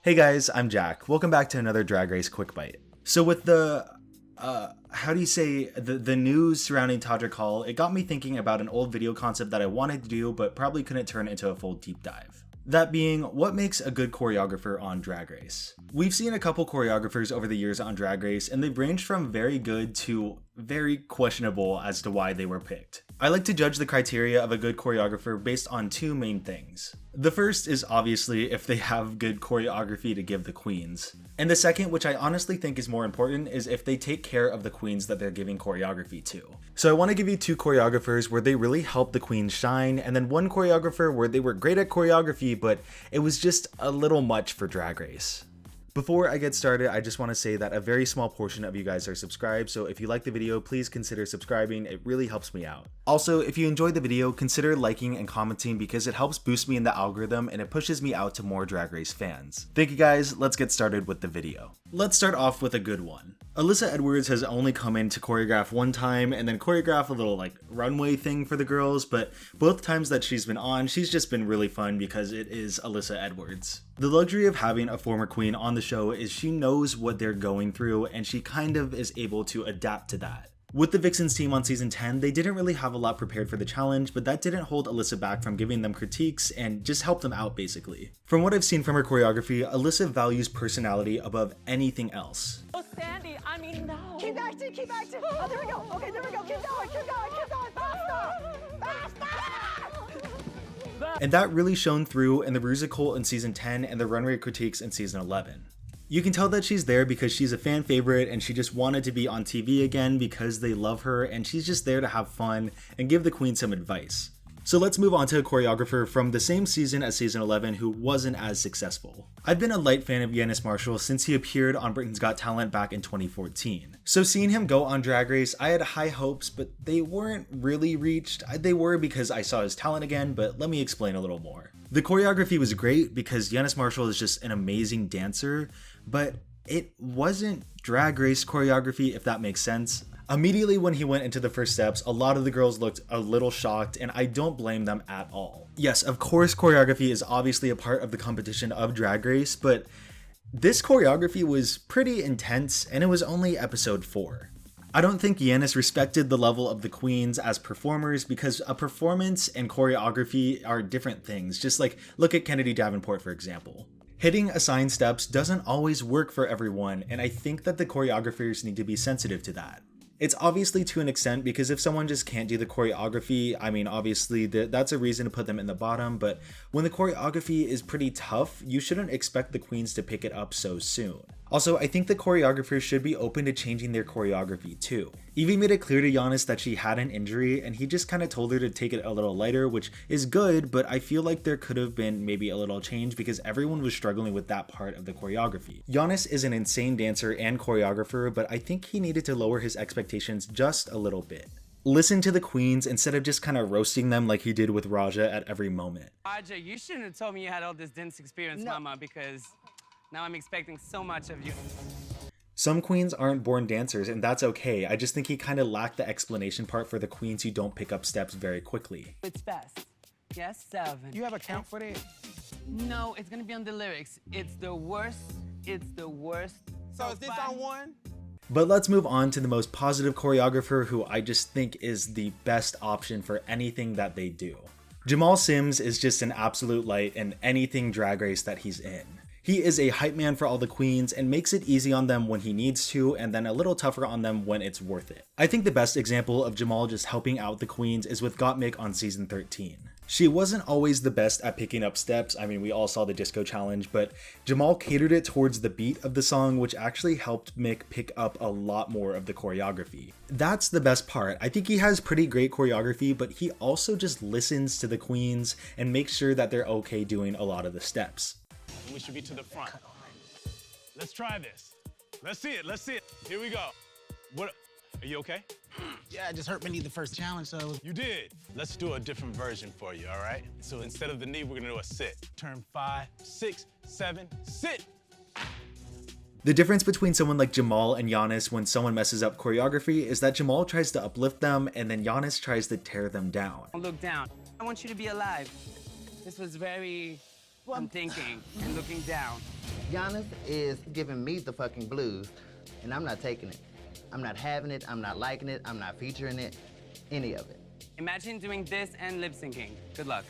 Hey guys, I'm Jack. Welcome back to another Drag Race Quick Bite. So with the news surrounding Todrick Hall, it got me thinking about an old video concept that I wanted to do but probably couldn't turn into a full deep dive. That being, what makes a good choreographer on Drag Race? We've seen a couple choreographers over the years on Drag Race, and they've ranged from very good to very questionable as to why they were picked. I like to judge the criteria of a good choreographer based on two main things. The first is obviously if they have good choreography to give the queens. And the second, which I honestly think is more important, is if they take care of the queens that they're giving choreography to. So I want to give you two choreographers where they really helped the queens shine, and then one choreographer where they were great at choreography, but it was just a little much for Drag Race. Before I get started, I just want to say that a very small portion of you guys are subscribed, so if you like the video, please consider subscribing. It really helps me out. Also, if you enjoyed the video, consider liking and commenting because it helps boost me in the algorithm and it pushes me out to more Drag Race fans. Thank you guys, let's get started with the video. Let's start off with a good one. Alyssa Edwards has only come in to choreograph one time and then choreograph a little runway thing for the girls, but both times that she's been on, she's just been really fun because it is Alyssa Edwards. The luxury of having a former queen on the show is she knows what they're going through and she kind of is able to adapt to that. With the Vixens team on season 10, they didn't really have a lot prepared for the challenge, but that didn't hold Alyssa back from giving them critiques and just help them out basically. From what I've seen from her choreography, Alyssa values personality above anything else. Oh, Sandy, I mean, no. Keep acting, keep acting. Oh, there we go. Okay, there we go. Keep going, keep going, keep going. Faster, faster. And that really shone through in the Rusical in season 10 and the runway critiques in season 11. You can tell that she's there because she's a fan favorite and she just wanted to be on TV again because they love her and she's just there to have fun and give the queen some advice. So let's move on to a choreographer from the same season as season 11 who wasn't as successful. I've been a light fan of Janis Marshall since he appeared on Britain's Got Talent back in 2014. So seeing him go on Drag Race, I had high hopes, but they weren't really reached. They were because I saw his talent again, but let me explain a little more. The choreography was great because Janis Marshall is just an amazing dancer, but it wasn't Drag Race choreography, if that makes sense. Immediately when he went into the first steps, a lot of the girls looked a little shocked, and I don't blame them at all. Yes, of course choreography is obviously a part of the competition of Drag Race, but this choreography was pretty intense, and it was only episode 4. I don't think Janis respected the level of the queens as performers because a performance and choreography are different things, just like look at Kennedy Davenport for example. Hitting assigned steps doesn't always work for everyone, and I think that the choreographers need to be sensitive to that. It's obviously to an extent because if someone just can't do the choreography, I mean obviously that's a reason to put them in the bottom, but when the choreography is pretty tough, you shouldn't expect the queens to pick it up so soon. Also, I think the choreographers should be open to changing their choreography too. Evie made it clear to Janis that she had an injury and he just kind of told her to take it a little lighter, which is good, but I feel like there could have been maybe a little change because everyone was struggling with that part of the choreography. Janis is an insane dancer and choreographer, but I think he needed to lower his expectations just a little bit. Listen to the queens instead of just kind of roasting them like he did with Raja at every moment. Raja, you shouldn't have told me you had all this dance experience, Mama, because now I'm expecting so much of you. Some queens aren't born dancers, and that's okay. I just think he kind of lacked the explanation part for the queens who don't pick up steps very quickly. It's fast. Yes, 7. You have a count for that? No, it's gonna be on the lyrics. It's the worst. It's the worst. So is this on 1? But let's move on to the most positive choreographer who I just think is the best option for anything that they do. Jamal Sims is just an absolute light in anything Drag Race that he's in. He is a hype man for all the queens and makes it easy on them when he needs to and then a little tougher on them when it's worth it. I think the best example of Jamal just helping out the queens is with Gottmik on season 13. She wasn't always the best at picking up steps, I mean we all saw the disco challenge, but Jamal catered it towards the beat of the song, which actually helped Mick pick up a lot more of the choreography. That's the best part. I think he has pretty great choreography, but he also just listens to the queens and makes sure that they're okay doing a lot of the steps. We should be to the front. Let's try this. Let's see it, let's see it. Here we go. What, are you okay? Yeah, I just hurt my knee the first challenge, so... You did. Let's do a different version for you, all right? So instead of the knee, we're gonna do a sit. Turn 5, 6, 7, sit. The difference between someone like Jamal and Janis when someone messes up choreography is that Jamal tries to uplift them and then Janis tries to tear them down. Don't look down. I want you to be alive. This was very... I'm thinking and looking down. Giannis is giving me the fucking blues, and I'm not taking it. I'm not having it, I'm not liking it, I'm not featuring it, any of it. Imagine doing this and lip syncing. Good luck.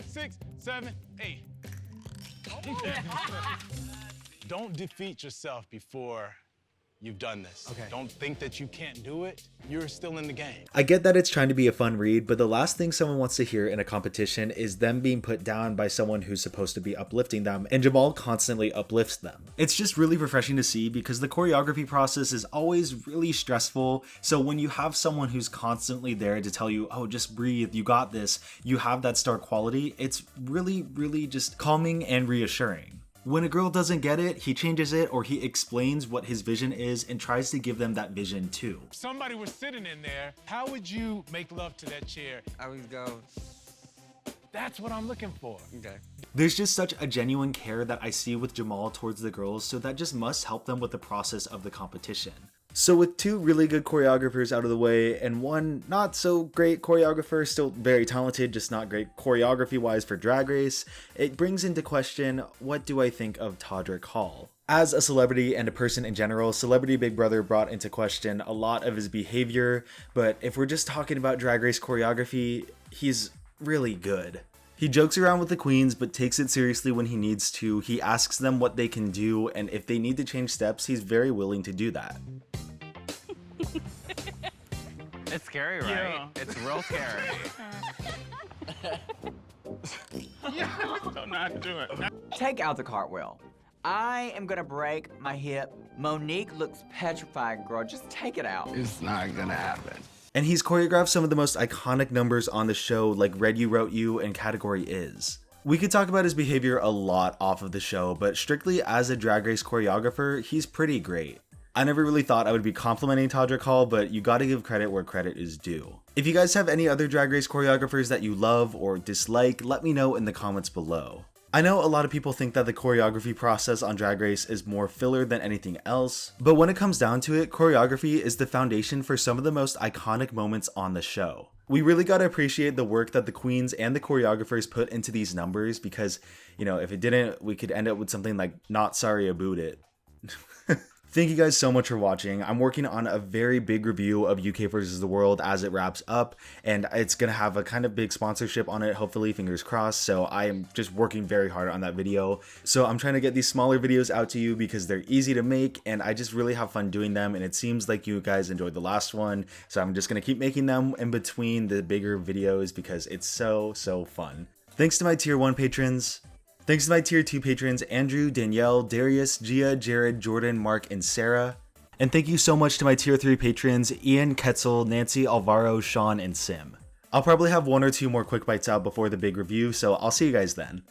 6, 7, 8. Don't defeat yourself before you've done this. Okay. Don't think that you can't do it. You're still in the game. I get that it's trying to be a fun read, but the last thing someone wants to hear in a competition is them being put down by someone who's supposed to be uplifting them, and Jamal constantly uplifts them. It's just really refreshing to see because the choreography process is always really stressful, so when you have someone who's constantly there to tell you, oh, just breathe, you got this, you have that star quality, it's really just calming and reassuring. When a girl doesn't get it, he changes it or he explains what his vision is and tries to give them that vision too. If somebody was sitting in there, how would you make love to that chair? I would go. That's what I'm looking for. Okay. There's just such a genuine care that I see with Jamal towards the girls, so that just must help them with the process of the competition. So with two really good choreographers out of the way and one not so great choreographer, still very talented, just not great choreography wise for Drag Race, it brings into question, what do I think of Todrick Hall? As a celebrity and a person in general, Celebrity Big Brother brought into question a lot of his behavior, but if we're just talking about Drag Race choreography, he's really good. He jokes around with the queens, but takes it seriously when he needs to. He asks them what they can do, and if they need to change steps, he's very willing to do that. It's scary, right? Yeah. It's real scary. I'm not doing it. Take out the cartwheel. I am gonna break my hip. Monique looks petrified, girl. Just take it out. It's not gonna happen. And he's choreographed some of the most iconic numbers on the show, like Read You Wrote You and Category Is. We could talk about his behavior a lot off of the show, but strictly as a Drag Race choreographer, he's pretty great. I never really thought I would be complimenting Todrick Hall, but you gotta give credit where credit is due. If you guys have any other Drag Race choreographers that you love or dislike, let me know in the comments below. I know a lot of people think that the choreography process on Drag Race is more filler than anything else, but when it comes down to it, choreography is the foundation for some of the most iconic moments on the show. We really gotta appreciate the work that the queens and the choreographers put into these numbers because, you know, if it didn't, we could end up with something like Not Sorry About It. Thank you guys so much for watching. I'm working on a very big review of UK vs. the World as it wraps up, and it's gonna have a kind of big sponsorship on it, hopefully, fingers crossed. So I am just working very hard on that video. So I'm trying to get these smaller videos out to you because they're easy to make and I just really have fun doing them, and it seems like you guys enjoyed the last one. So I'm just gonna keep making them in between the bigger videos because it's so fun. Thanks to my tier 1 patrons. Thanks to my tier 2 patrons, Andrew, Danielle, Darius, Gia, Jared, Jordan, Mark, and Sarah. And thank you so much to my tier 3 patrons, Ian, Ketzel, Nancy, Alvaro, Sean, and Sim. I'll probably have one or two more quick bites out before the big review, so I'll see you guys then.